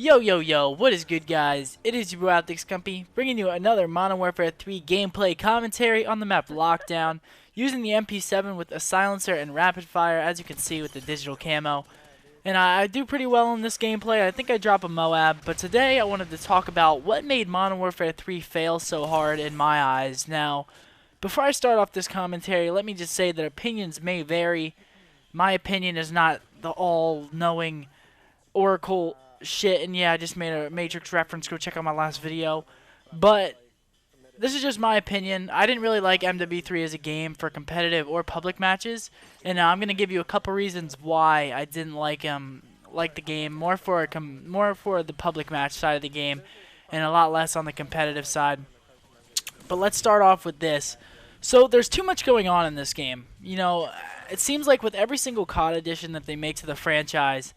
Yo, what is good, guys? It is your boy Scumpy, bringing you another Modern Warfare 3 gameplay commentary on the map Lockdown, using the MP7 with a silencer and rapid fire, as you can see with the digital camo. And I do pretty well in this gameplay. I think I drop a Moab, but today I wanted to talk about what made Modern Warfare 3 fail so hard in my eyes. Now, before I start off this commentary, let me just say that opinions may vary. My opinion is not the all-knowing Oracle shit, and yeah, I just made a Matrix reference. Go check out my last video. But this is just my opinion. I didn't really like Mw3 as a game for competitive or public matches, and I'm gonna give you a couple reasons why I didn't like the game. More for the public match side of the game, and a lot less on the competitive side. But let's start off with this. So there's too much going on in this game. You know, it seems like with every single COD edition that they make to the franchise,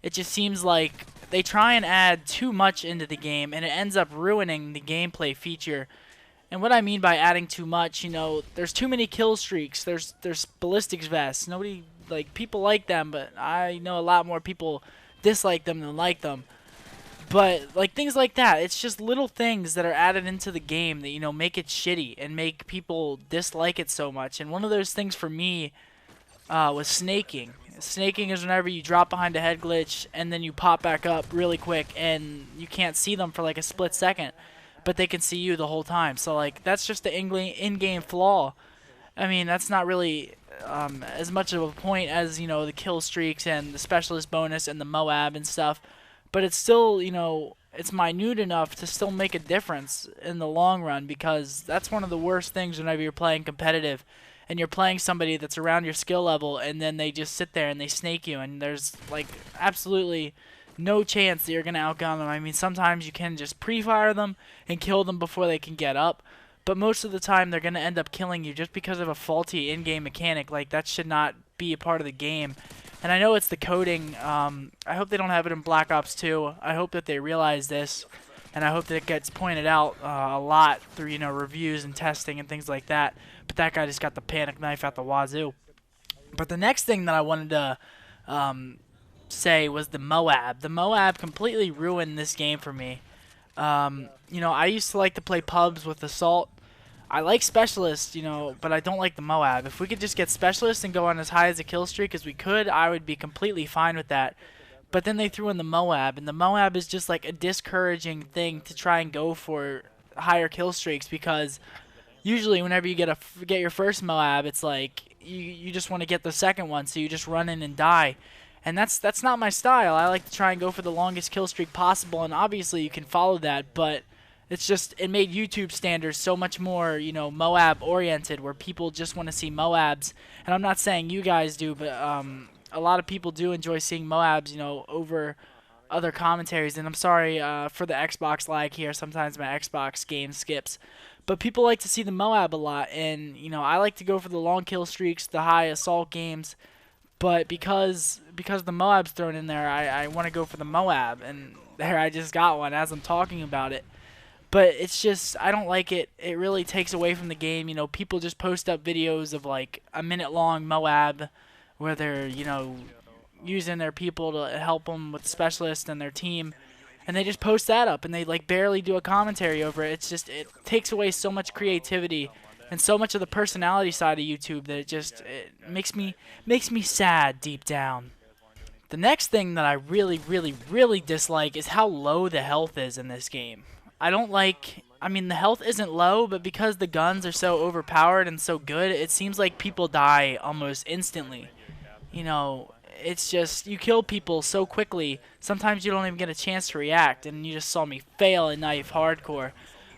it just seems like they try and add too much into the game, and it ends up ruining the gameplay feature. And what I mean by adding too much, you know, there's too many kill streaks. There's ballistics vests. People like them, but I know a lot more people dislike them than like them. But like things like that, it's just little things that are added into the game that, you know, make it shitty and make people dislike it so much. And one of those things for me was snaking. Snaking is whenever you drop behind a head glitch and then you pop back up really quick and you can't see them for like a split second, but they can see you the whole time. So like that's just the in-game flaw. I mean, that's not really as much of a point as, you know, the kill streaks and the specialist bonus and the Moab and stuff, but it's still, you know, it's minute enough to still make a difference in the long run, because that's one of the worst things whenever you're playing competitive and you're playing somebody that's around your skill level, and then they just sit there and they snake you, and there's like absolutely no chance that you're going to outgun them. I mean, sometimes you can just pre-fire them and kill them before they can get up, but most of the time they're going to end up killing you just because of a faulty in-game mechanic. Like, that should not be a part of the game. And I know it's the coding. I hope they don't have it in Black Ops 2. I hope that they realize this, and I hope that it gets pointed out a lot through, you know, reviews and testing and things like that. But that guy just got the panic knife out the wazoo. But the next thing that I wanted to say was the Moab. The Moab completely ruined this game for me. You know, I used to like to play pubs with Assault. I like Specialist, you know, but I don't like the Moab. If we could just get Specialist and go on as high as a kill streak as we could, I would be completely fine with that. But then they threw in the Moab, and the Moab is just like a discouraging thing to try and go for higher kill streaks, because usually whenever you get your first Moab, it's like you just want to get the second one, so you just run in and die. And that's not my style. I like to try and go for the longest kill streak possible, and obviously you can follow that, but it's just, it made YouTube standards so much more, you know, Moab oriented, where people just want to see Moabs. And I'm not saying you guys do, but a lot of people do enjoy seeing Moabs, you know, over other commentaries. And I'm sorry for the Xbox lag here. Sometimes my Xbox game skips. But people like to see the Moab a lot, and, you know, I like to go for the long kill streaks, the high assault games. But because the Moab's thrown in there, I want to go for the Moab, and there, I just got one as I'm talking about it. But it's just, I don't like it. It really takes away from the game. You know, people just post up videos of like a minute-long Moab where they're, you know, using their people to help them with specialists and their team, and they just post that up, and they like barely do a commentary over it. It's just, it takes away so much creativity and so much of the personality side of YouTube that it makes me sad deep down. The next thing that I really dislike is how low the health is in this game. I don't like, I mean, the health isn't low, but because the guns are so overpowered and so good, it seems like people die almost instantly. You know, it's just, you kill people so quickly, sometimes you don't even get a chance to react, and you just saw me fail at knife hardcore.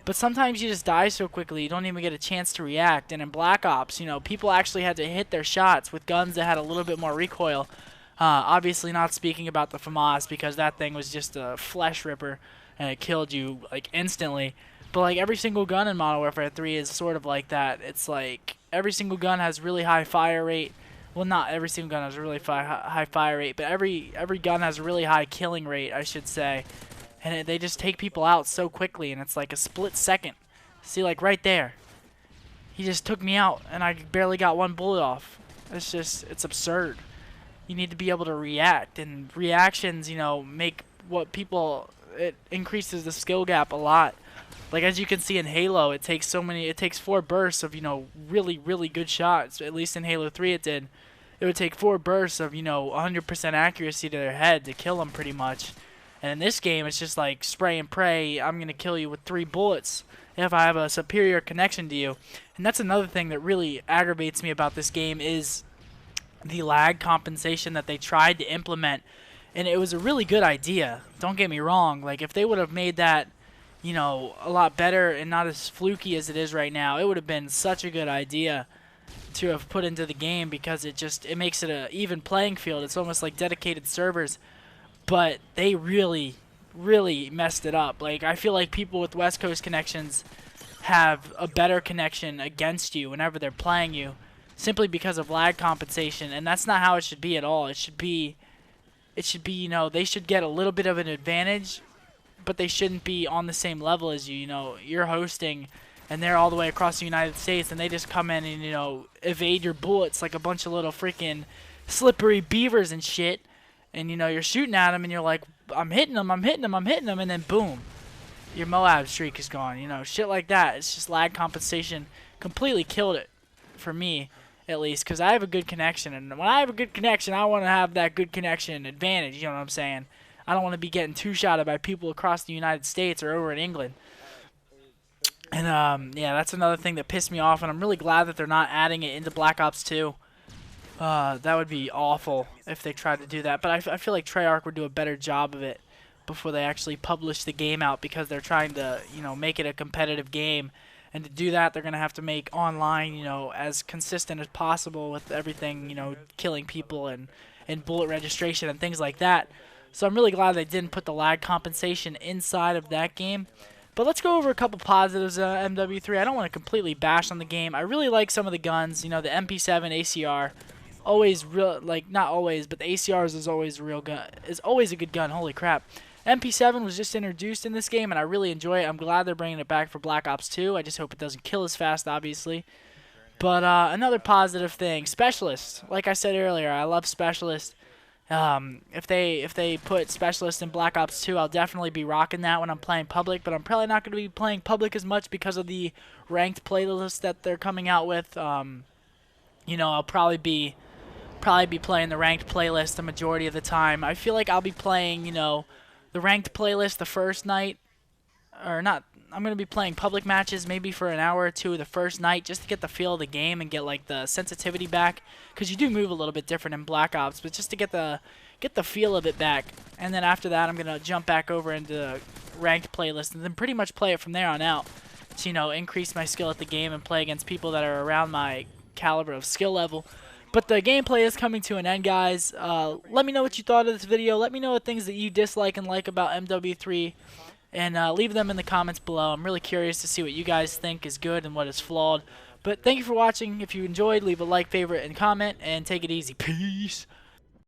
But sometimes you just die so quickly, you don't even get a chance to react. And in Black Ops, you know, people actually had to hit their shots with guns that had a little bit more recoil. Obviously not speaking about the FAMAS, because that thing was just a flesh ripper, and it killed you like instantly. But like every single gun in Modern Warfare 3 is sort of like that. It's like every single gun has really high fire rate. Well, not every single gun has a really high fire rate, but every gun has a really high killing rate, I should say. And they just take people out so quickly, and it's like a split second. See, like right there, he just took me out, and I barely got one bullet off. It's absurd. You need to be able to react, and reactions, you know, make what people, it increases the skill gap a lot. Like as you can see in Halo, it takes 4 bursts of, really, really good shots. At least in Halo 3 it did. It would take 4 bursts of, 100% accuracy to their head to kill them pretty much. And in this game, it's just like spray and pray. I'm going to kill you with 3 bullets if I have a superior connection to you. And that's another thing that really aggravates me about this game is the lag compensation that they tried to implement. And it was a really good idea. Don't get me wrong. Like if they would have made that, a lot better and not as fluky as it is right now, it would have been such a good idea to have put into the game, because it makes it a even playing field. It's almost like dedicated servers, but they really messed it up. Like I feel like people with West Coast connections have a better connection against you whenever they're playing you, simply because of lag compensation, and that's not how it should be at all. It should be they should get a little bit of an advantage, but they shouldn't be on the same level as you. You're hosting and they're all the way across the United States, and they just come in and, evade your bullets like a bunch of little freaking slippery beavers and shit. And, you're shooting at them, and you're like, I'm hitting them, and then boom, your Moab streak is gone. Shit like that. It's just lag compensation completely killed it for me, at least, because I have a good connection. And when I have a good connection, I want to have that good connection advantage, you know what I'm saying? I don't want to be getting two-shotted by people across the United States or over in England. And, yeah, that's another thing that pissed me off, and I'm really glad that they're not adding it into Black Ops 2. That would be awful if they tried to do that, but I feel like Treyarch would do a better job of it before they actually publish the game out, because they're trying to, make it a competitive game. And to do that, they're going to have to make online, as consistent as possible with everything, killing people and bullet registration and things like that. So I'm really glad they didn't put the lag compensation inside of that game. But let's go over a couple positives of MW3. I don't want to completely bash on the game. I really like some of the guns. The MP7 ACR, always real, not always, but the ACRs is always a real gun. Is always a good gun. Holy crap. MP7 was just introduced in this game, and I really enjoy it. I'm glad they're bringing it back for Black Ops 2. I just hope it doesn't kill as fast, obviously. But another positive thing, Specialist. Like I said earlier, I love Specialist. If they put Specialist in Black Ops 2, I'll definitely be rocking that when I'm playing public, but I'm probably not going to be playing public as much because of the ranked playlist that they're coming out with. I'll probably be playing the ranked playlist the majority of the time. I feel like I'll be playing, the ranked playlist the first night, or not. I'm going to be playing public matches maybe for an hour or two the first night, just to get the feel of the game and get like the sensitivity back, because you do move a little bit different in Black Ops, but just to get the feel of it back. And then after that, I'm going to jump back over into the ranked playlist and then pretty much play it from there on out to, increase my skill at the game and play against people that are around my caliber of skill level. But the gameplay is coming to an end, guys. Let me know what you thought of this video. Let me know what things that you dislike and like about MW3. And leave them in the comments below. I'm really curious to see what you guys think is good and what is flawed. But thank you for watching. If you enjoyed, leave a like, favorite, and comment. And take it easy. Peace.